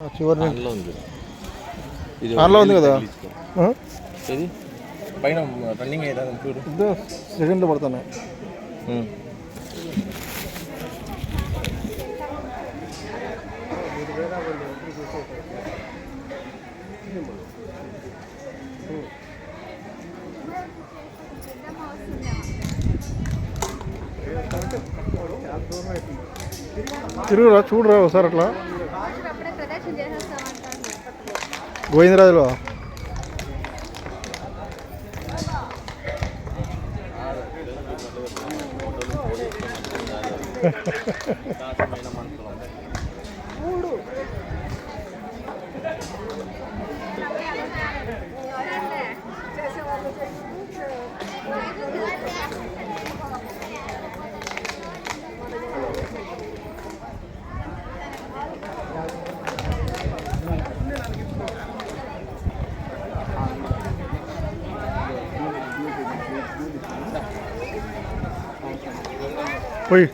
చివరి ఆన్లో ఉంది కదా ఇది పైన రన్నింగ్ అవుతుంది చూడు సెకండ్లో పడుతున్నాయి. తిరుగురా చూడరా ఒకసారి అట్లా గోవిందరాజులో పోయి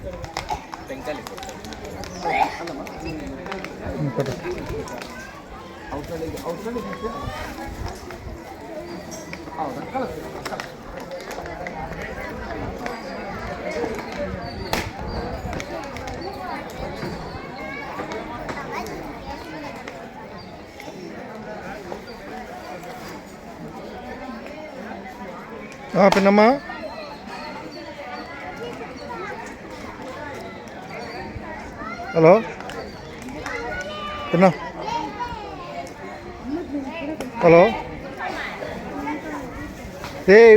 పిన్నమ్మా హలో పిన్న హలో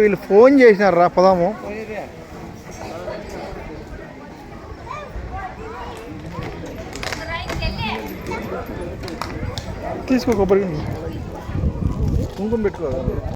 వీళ్ళు ఫోన్ చేసినారు రా పదాము తీసుకో కొబ్బరి కుంకుమ పెట్టుకో.